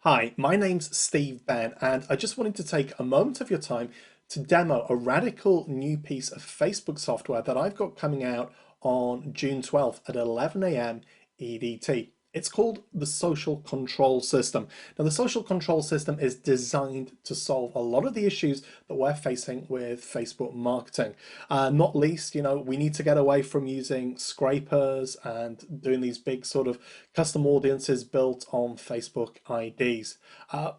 Hi, my name's Steve Benn, and I just wanted to take a moment of your time to demo a radical new piece of Facebook software that I've got coming out on June 12th at 11 a.m. EDT. It's called the Social Control System. Now, the Social Control System is designed to solve a lot of the issues that we're facing with Facebook marketing. Not least, we need to get away from using scrapers and doing these big sort of custom audiences built on Facebook IDs.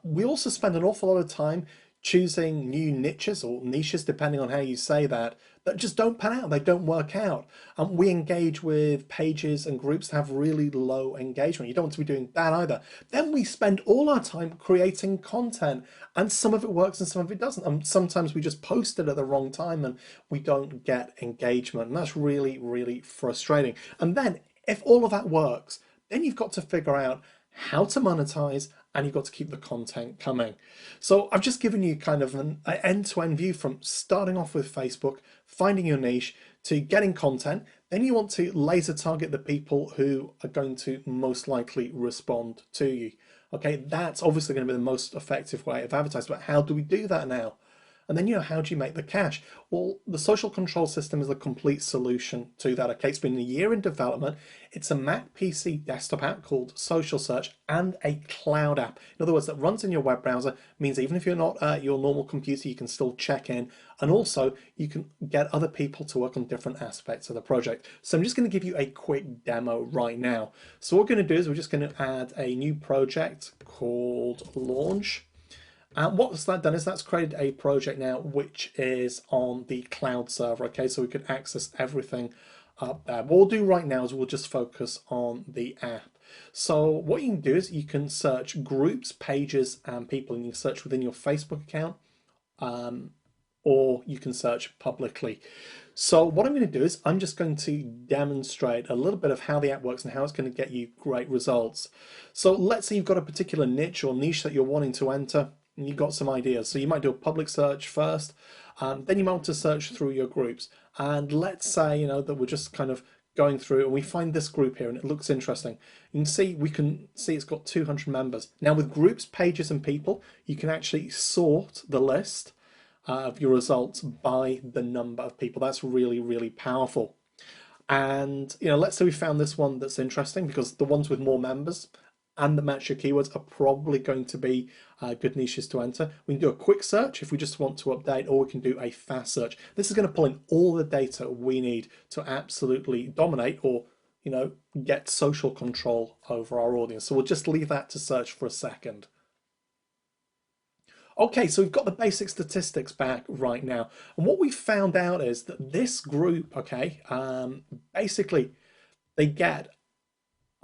We also spend an awful lot of time choosing new niches or niches, depending on how you say that, that just don't pan out, they don't work out. We engage with pages and groups that have really low engagement. You don't want to be doing that either. Then we spend all our time creating content, and some of it works and some of it doesn't. And sometimes we just post it at the wrong time and we don't get engagement. And that's really, really frustrating. And then if all of that works, then you've got to figure out how to monetize, and you've got to keep the content coming. So I've just given you kind of an end-to-end view from starting off with Facebook, finding your niche, to getting content. Then you want to laser target the people who are going to most likely respond to you. Okay, that's obviously going to be the most effective way of advertising, but how do we do that now? And then, how do you make the cash? Well, the social control system is a complete solution to that. Okay, it's been a year in development. It's a Mac PC desktop app called Social Search and a cloud app. In other words, that runs in your web browser, means even if you're not at your normal computer, you can still check in. And also, you can get other people to work on different aspects of the project. So I'm just going to give you a quick demo right now. So what we're going to do is we're just going to add a new project called Launch. And what's that done is that's created a project now which is on the cloud server. Okay, so we could access everything up there. What we'll do right now is we'll just focus on the app. So what you can do is you can search groups, pages, and people, and you can search within your Facebook account, or you can search publicly. So what I'm going to do is I'm just going to demonstrate a little bit of how the app works and how it's going to get you great results. So let's say you've got a particular niche or niche that you're wanting to enter, and you've got some ideas. So you might do a public search first, then you might want to search through your groups. And let's say, that we're just kind of going through and we find this group here and it looks interesting. We can see it's got 200 members. Now with groups, pages, and people, you can actually sort the list of your results by the number of people. That's really, really powerful. And let's say we found this one that's interesting, because the ones with more members and that match your keywords are probably going to be good niches to enter. We can do a quick search if we just want to update, or we can do a fast search. This is going to pull in all the data we need to absolutely dominate, or get social control over our audience. So we'll just leave that to search for a second. Okay, so we've got the basic statistics back right now. And what we found out is that this group, okay, basically they get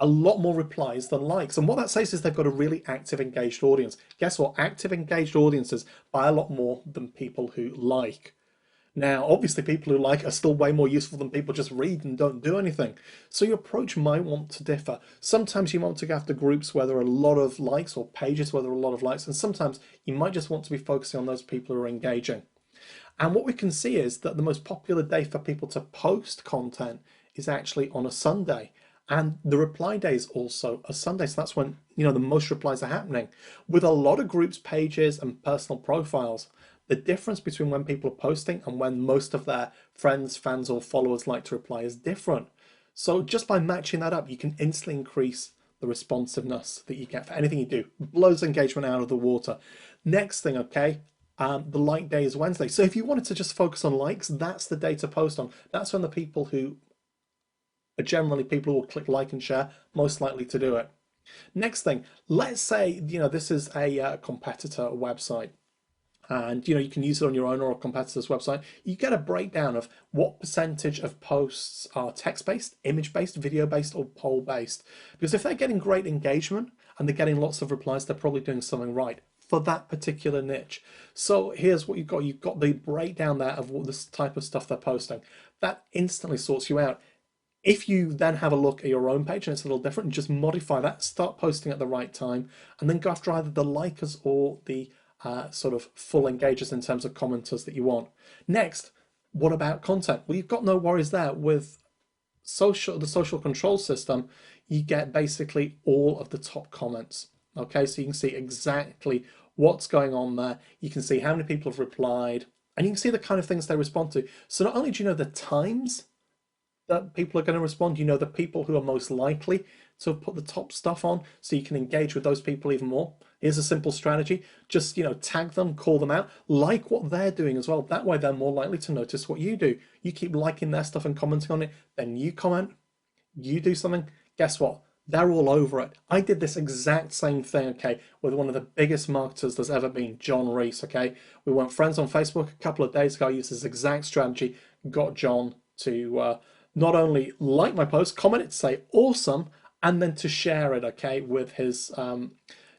a lot more replies than likes. And what that says is they've got a really active, engaged audience. Guess what? Active, engaged audiences buy a lot more than people who like. Now, obviously, people who like are still way more useful than people just read and don't do anything. So your approach might want to differ. Sometimes you want to go after groups where there are a lot of likes, or pages where there are a lot of likes. And sometimes you might just want to be focusing on those people who are engaging. And what we can see is that the most popular day for people to post content is actually on a Sunday. And the reply day is also a Sunday. So that's when, the most replies are happening. With a lot of groups, pages, and personal profiles, the difference between when people are posting and when most of their friends, fans, or followers like to reply is different. So just by matching that up, you can instantly increase the responsiveness that you get for anything you do. Blows engagement out of the water. Next thing, okay, the like day is Wednesday. So if you wanted to just focus on likes, that's the day to post on. That's when the people who are generally people who will click like and share, most likely to do it. Next thing, let's say, this is a competitor website, and you can use it on your own or a competitor's website. You get a breakdown of what percentage of posts are text-based, image-based, video-based, or poll-based. Because if they're getting great engagement and they're getting lots of replies, they're probably doing something right for that particular niche. So here's what you've got. You've got the breakdown there of what this type of stuff they're posting. That instantly sorts you out. If you then have a look at your own page and it's a little different, just modify that, start posting at the right time, and then go after either the likers or the sort of full engagers in terms of commenters that you want. Next, what about content? Well, you've got no worries there. With the social control system, you get basically all of the top comments. Okay, so you can see exactly what's going on there. You can see how many people have replied, and you can see the kind of things they respond to. So not only do you know the times that people are going to respond, you know the people who are most likely to put the top stuff on, so you can engage with those people even more. Here's a simple strategy. Just, tag them, call them out, like what they're doing as well. That way they're more likely to notice what you do. You keep liking their stuff and commenting on it, then you comment, you do something, guess what? They're all over it. I did this exact same thing, okay, with one of the biggest marketers there's ever been, John Reese, okay? We weren't friends on Facebook a couple of days ago. I used this exact strategy, got John to not only like my post, comment it, say awesome, and then to share it, okay, with his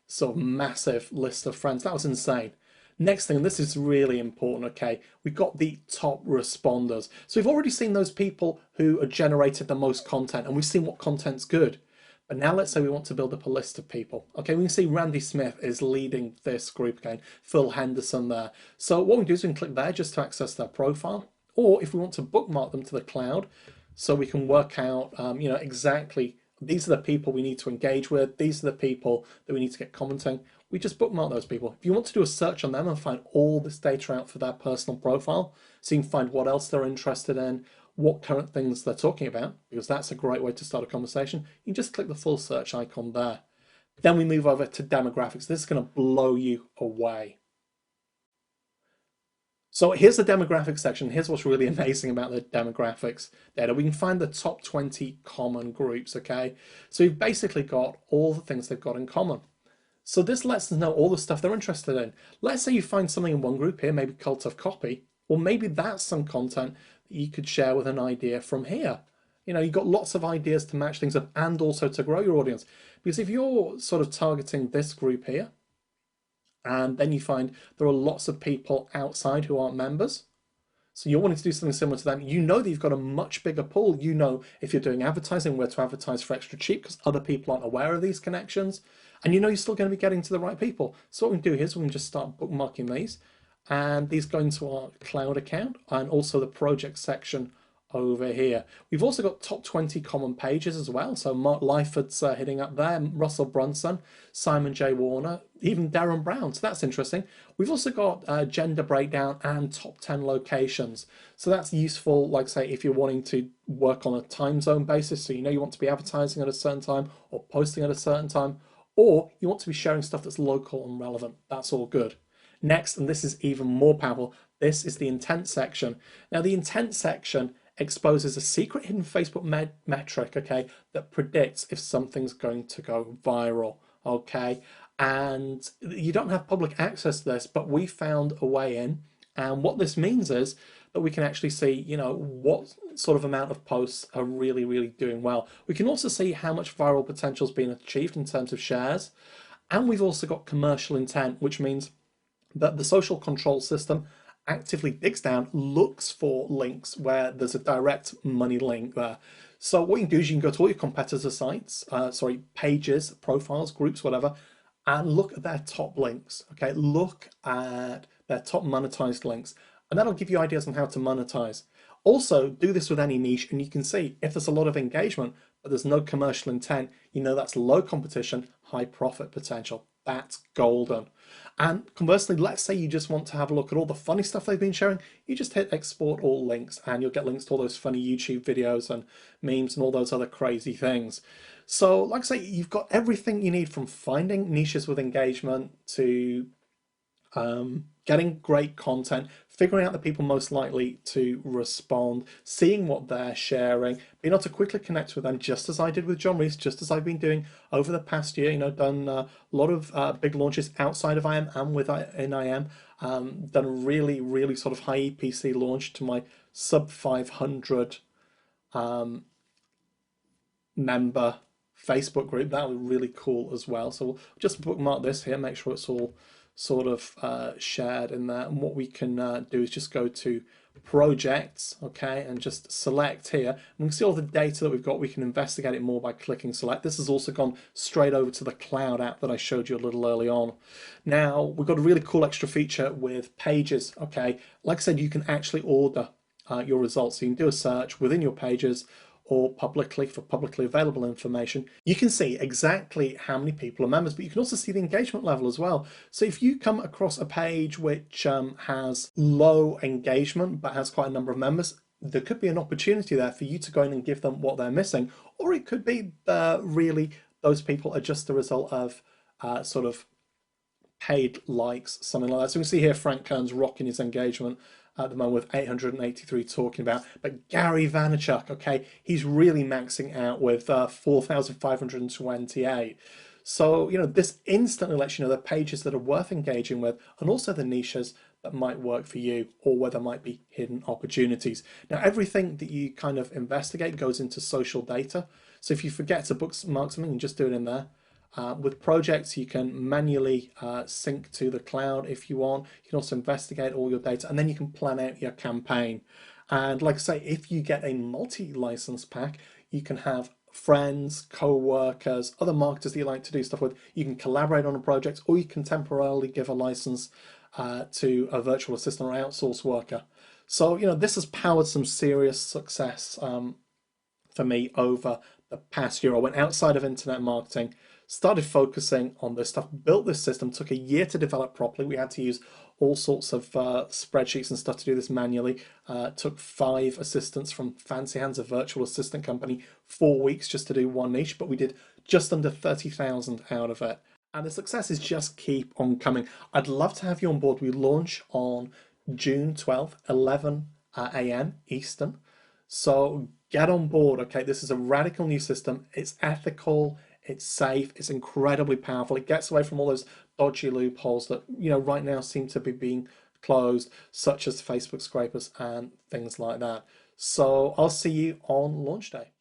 sort of massive list of friends. That was insane. Next thing, this is really important, okay? We've got the top responders. So we've already seen those people who have generated the most content, and we've seen what content's good. But now let's say we want to build up a list of people. Okay, we can see Randy Smith is leading this group again, Phil Henderson there. So what we do is we can click there just to access their profile. Or if we want to bookmark them to the cloud, so we can work out, exactly these are the people we need to engage with. These are the people that we need to get commenting. We just bookmark those people. If you want to do a search on them and find all this data out for their personal profile, so you can find what else they're interested in, what current things they're talking about, because that's a great way to start a conversation, you just click the full search icon there. Then we move over to demographics. This is going to blow you away. So here's the demographics section. Here's what's really amazing about the demographics data. We can find the top 20 common groups, okay? So we've basically got all the things they've got in common. So this lets us know all the stuff they're interested in. Let's say you find something in one group here, maybe cult of copy, or maybe that's some content that you could share with an idea from here. You've got lots of ideas to match things up and also to grow your audience. Because if you're sort of targeting this group here, and then you find there are lots of people outside who aren't members, so you're wanting to do something similar to them, you know that you've got a much bigger pool. You know if you're doing advertising, where to advertise for extra cheap because other people aren't aware of these connections, and you know you're still going to be getting to the right people. So what we can do here is we can just start bookmarking these, and these go into our cloud account and also the project section over here. We've also got top 20 common pages as well. So Mark Lyford's hitting up there, Russell Brunson, Simon J. Warner, even Darren Brown. So that's interesting. We've also got gender breakdown and top 10 locations. So that's useful, like say, if you're wanting to work on a time zone basis. So you want to be advertising at a certain time or posting at a certain time, or you want to be sharing stuff that's local and relevant. That's all good. Next, and this is even more powerful, this is the intent section. Now the intent section exposes a secret hidden Facebook metric, okay, that predicts if something's going to go viral, okay? And you don't have public access to this, but we found a way in. And what this means is that we can actually see, what sort of amount of posts are really, really doing well. We can also see how much viral potential is being achieved in terms of shares. And we've also got commercial intent, which means that the social control system actively digs down, looks for links where there's a direct money link there. So what you can do is you can go to all your competitor sites, pages, profiles, groups, whatever, and look at their top links. Okay, look at their top monetized links, and that'll give you ideas on how to monetize. Also, do this with any niche, and you can see if there's a lot of engagement, but there's no commercial intent, that's low competition, high profit potential. That's golden. And conversely, let's say you just want to have a look at all the funny stuff they've been sharing. You just hit export all links and you'll get links to all those funny YouTube videos and memes and all those other crazy things. So like I say, you've got everything you need from finding niches with engagement to getting great content, figuring out the people most likely to respond, seeing what they're sharing, being able to quickly connect with them, just as I did with John Reese, just as I've been doing over the past year. Done a lot of big launches outside of IM and in IM. Done a really, really sort of high EPC launch to my sub 500 member Facebook group. That was really cool as well. So we'll just bookmark this here, make sure it's all sort of shared in there. And what we can do is just go to projects, okay, and just select here. And we can see all the data that we've got. We can investigate it more by clicking select. This has also gone straight over to the cloud app that I showed you a little early on. Now we've got a really cool extra feature with pages, okay. Like I said, you can actually order your results. So you can do a search within your pages, or publicly for publicly available information, you can see exactly how many people are members, but you can also see the engagement level as well. So if you come across a page which has low engagement but has quite a number of members, there could be an opportunity there for you to go in and give them what they're missing. Or it could be really those people are just the result of sort of paid likes, something like that. So we can see here Frank Kern's rocking his engagement at the moment with 883 talking about. But Gary Vaynerchuk, okay, he's really maxing out with 4,528. So, this instantly lets you know the pages that are worth engaging with and also the niches that might work for you or where there might be hidden opportunities. Now, everything that you kind of investigate goes into social data. So if you forget to bookmark something, you just do it in there. With projects, you can manually sync to the cloud if you want. You can also investigate all your data, and then you can plan out your campaign. And like I say, if you get a multi-license pack, you can have friends, co-workers, other marketers that you like to do stuff with. You can collaborate on a project, or you can temporarily give a license to a virtual assistant or outsource worker. So, this has powered some serious success for me over the past year. I went outside of internet marketing, started focusing on this stuff, built this system, took a year to develop properly. We had to use all sorts of spreadsheets and stuff to do this manually. Took 5 assistants from Fancy Hands, a virtual assistant company, 4 weeks just to do one niche, but we did just under 30,000 out of it. And the successes just keep on coming. I'd love to have you on board. We launch on June 12th, 11 a.m. Eastern. So get on board, okay? This is a radical new system. It's ethical, it's safe, it's incredibly powerful. It gets away from all those dodgy loopholes that, right now seem to be being closed, such as Facebook scrapers and things like that. So I'll see you on launch day.